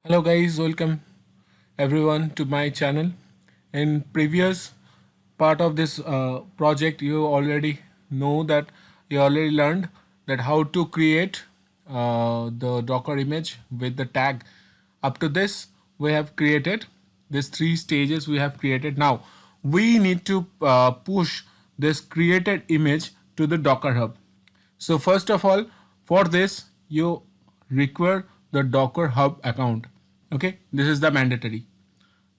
Hello guys, welcome everyone to my channel. In previous part of this project, you already know that you already learned that how to create the Docker image with the tag. Up to this, we have created these three stages we have created. Now we need to push this created image to the Docker Hub. So first of all, for this you require the Docker Hub account. Okay, this is the mandatory.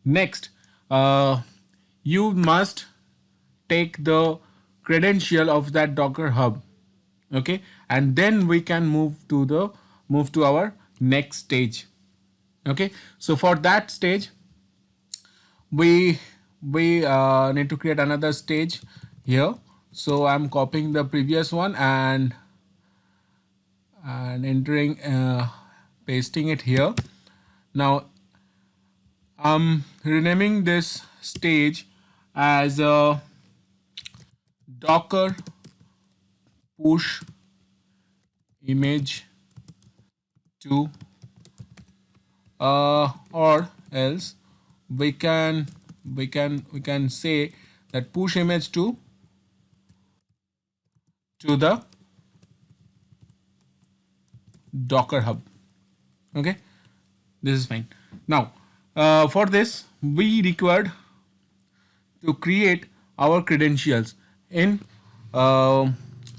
Next, you must take the credential of that Docker Hub. Okay, and then we can move to our next stage. Okay, so for that stage, we need to create another stage here. So I'm copying the previous one and entering pasting it here. Now I'm renaming this stage as a Docker push image to or else we can say that push image to the Docker Hub. Okay, this is fine. Now for this we required to create our credentials in uh,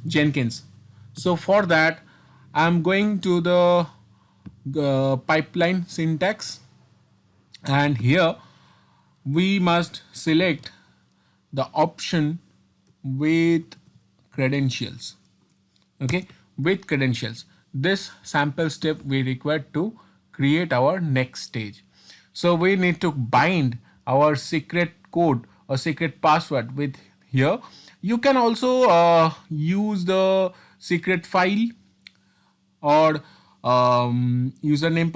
Jenkins. So for that I'm going to the pipeline syntax, and here we must select the option with credentials. Okay, with credentials, this sample step we require to create our next stage. So we need to bind our secret code or secret password with here. You can also use the secret file or username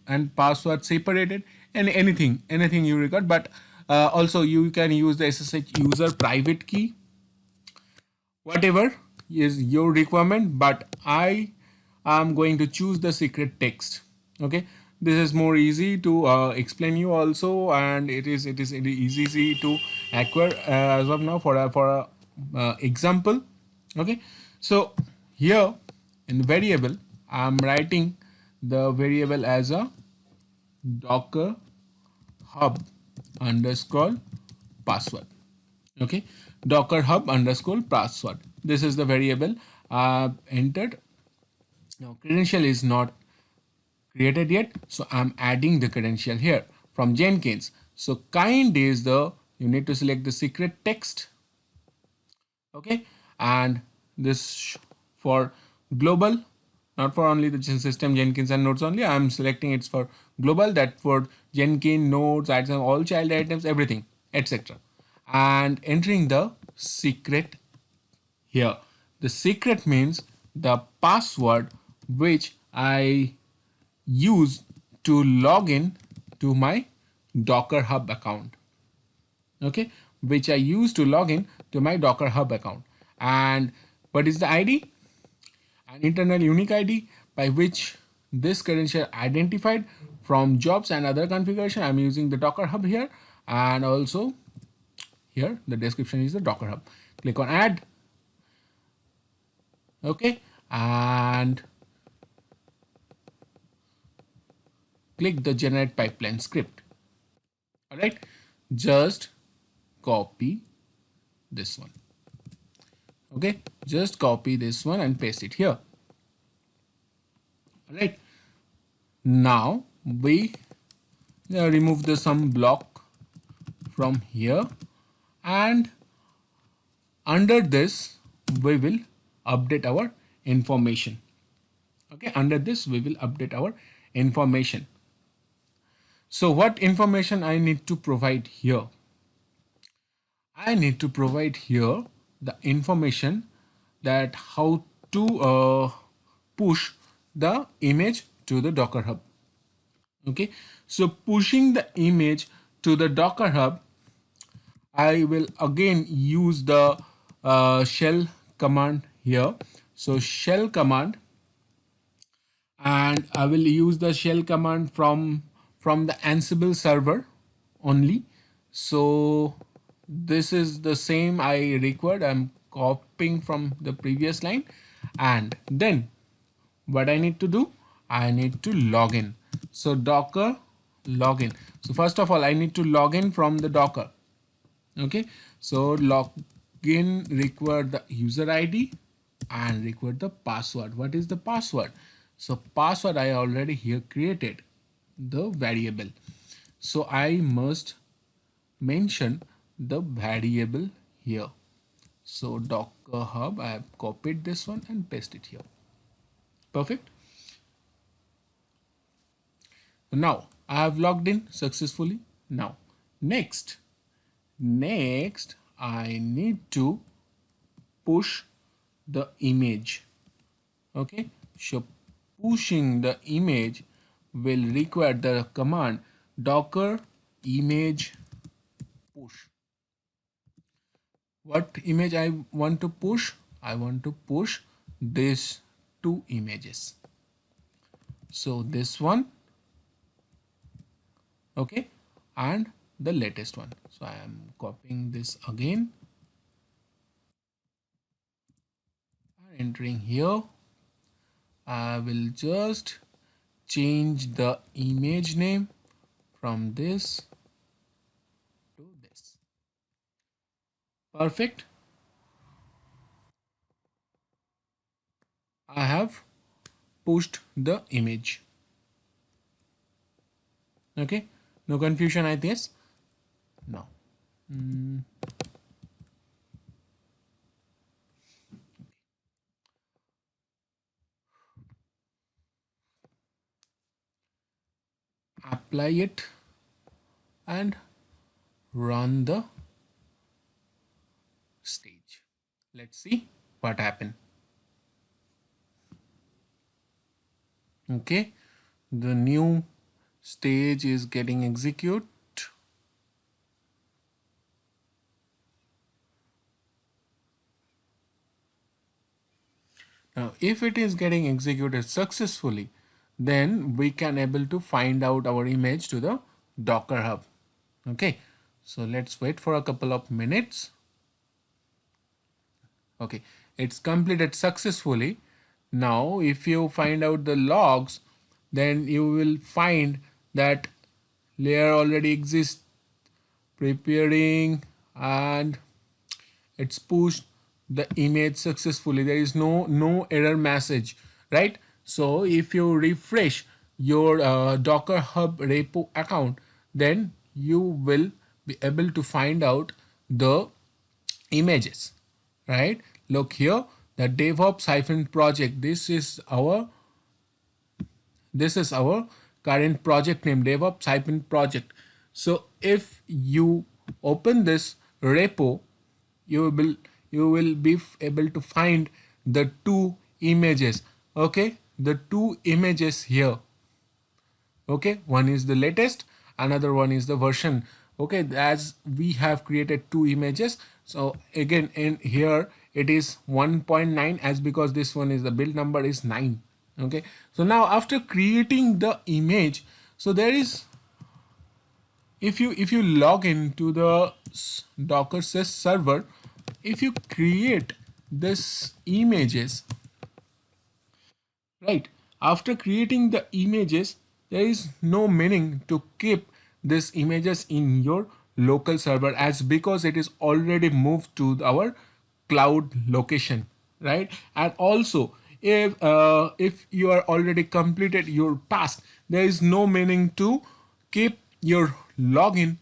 and password separated, and anything you record. But also you can use the SSH user private key, whatever is your requirement, but I am going to choose the secret text. Okay, this is more easy to explain you also, and it is easy to acquire as of now for a example. Okay, so here in variable I'm writing the variable as a Docker hub underscore password. Okay, Docker hub underscore password. This is the variable I've entered. Now credential is not created yet, so I'm adding the credential here from Jenkins. So kind is the, you need to select the secret text. Okay, and this for global, not for only the system Jenkins and nodes only. I'm selecting it's for global, that for Jenkins, nodes, items, all child items, everything, etc. And entering the secret here. The secret means the password which I use to log in to my Docker Hub account. Okay, which I use to log in to my Docker Hub account. And what is the ID? An internal unique ID by which this credential identified from jobs and other configuration. I'm using the Docker Hub here, and also here the description is the Docker Hub. Click on add. Okay, and click the generate pipeline script. All right, just copy this one. Okay, just copy this one and paste it here. All right, now we remove the some block from here, and under this we will update our information. Okay, under this we will update our information. So what information I need to provide here? I need to provide here the information that how to push the image to the Docker Hub. Okay, so pushing the image to the Docker Hub, I will again use the shell command here. So shell command, and I will use the shell command from the Ansible server only. So this is the same I required. I'm copying from the previous line, and then what I need to do, I need to log in. So Docker login. So first of all, I need to log in from the Docker. Okay, so login require the user ID and require the password. What is the password? So password I already here created the variable. So I must mention the variable here. So Dockerhub, I have copied this one and paste it here. Perfect. Now I have logged in successfully. Now next I need to push the image. Okay, so pushing the image will require the command docker image push. What image I want to push? I want to push these two images. So this one, okay, and the latest one. So I am copying this again, entering here. I will just change the image name from this to this. Perfect. I have pushed the image. Okay, no confusion, I guess. No. Apply it and run the stage. Let's see what happened. Okay, the new stage is getting executed. Now if it is getting executed successfully, then we can able to find out our image to the Docker Hub. Okay, so let's wait for a couple of minutes. Okay, it's completed successfully. Now if you find out the logs, then you will find that layer already exists, preparing, and it's pushed the image successfully. There is no error message, right? So if you refresh your Docker Hub repo account, then you will be able to find out the images, right? Look here, the DevOps hyphen project. This is our current project name, DevOps hyphen project. So if you open this repo, you will be able to find the two images. Okay, the two images here. Okay, one is the latest, another one is the version. Okay, as we have created two images, so again in here it is 1.9, as because this one is the build number is 9. Okay, so now after creating the image, so there is, if you log into the Docker server, if you create this images, right, after creating the images, there is no meaning to keep these images in your local server, as because it is already moved to our cloud location, right? And also if you are already completed your task, there is no meaning to keep your login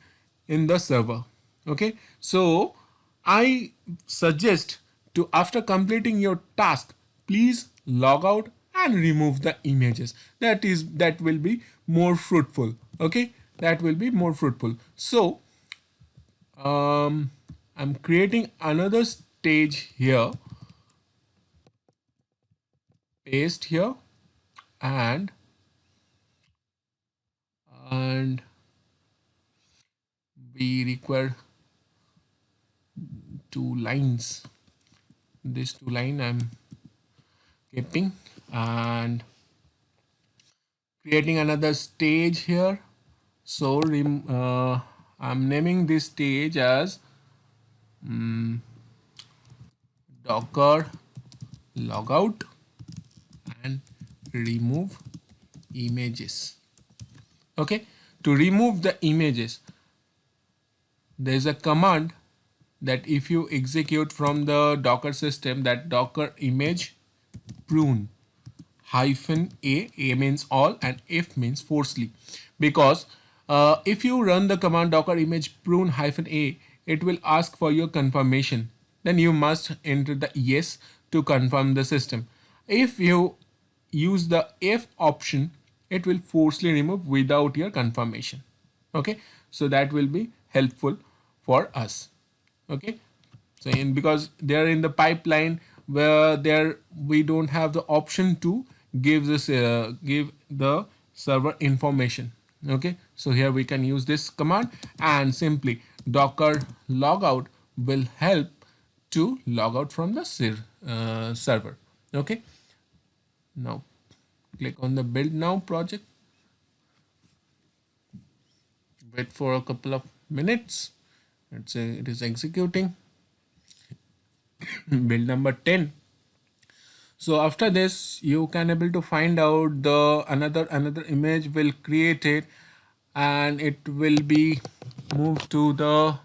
in the server. Okay, so I suggest to, after completing your task, please log out and remove the images. That will be more fruitful. Okay, that will be more fruitful. So I'm creating another stage here, paste here, and and we require two lines. This two line I'm keeping, and creating another stage here. So I'm naming this stage as Docker logout and remove images. Okay, to remove the images, there is a command that if you execute from the Docker system, that Docker image prune hyphen a means all and f means forcefully, because if you run the command docker image prune hyphen a, it will ask for your confirmation. Then you must enter the yes to confirm the system. If you use the f option, it will forcefully remove without your confirmation. Okay, so that will be helpful for us. Okay, so because they are in the pipeline where there we don't have the option to give the server information. Okay, so here we can use this command, and simply docker logout will help to log out from the server. Okay, now click on the build now project, wait for a couple of minutes. It is executing. Build number 10. So after this you can able to find out the another image will create it, and it will be moved to the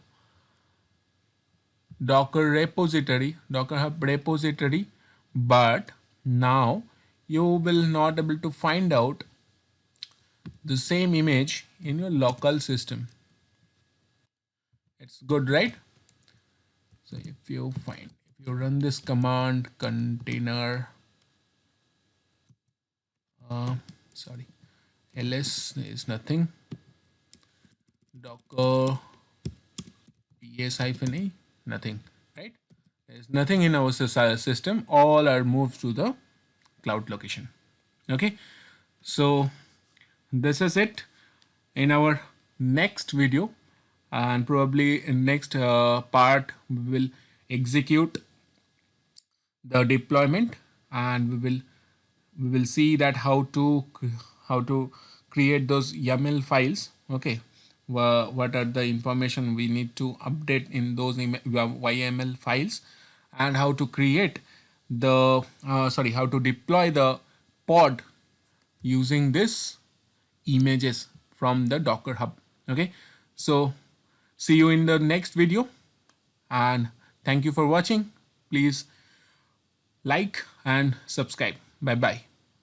docker repository, Dockerhub repository. But now you will not able to find out the same image in your local system. It's good, right? So if you run this command container, sorry, ls is nothing, docker ps-a, nothing, right? There's nothing in our system. All are moved to the cloud location. Okay, so this is it. In our next video, and probably in next part, we will execute the deployment, and we will see that how to create those YAML files. Okay, what are the information we need to update in those YAML files, and how to create the how to deploy the pod using this images from the Docker Hub. Okay, so see you in the next video, and thank you for watching. Please like and subscribe. Bye bye.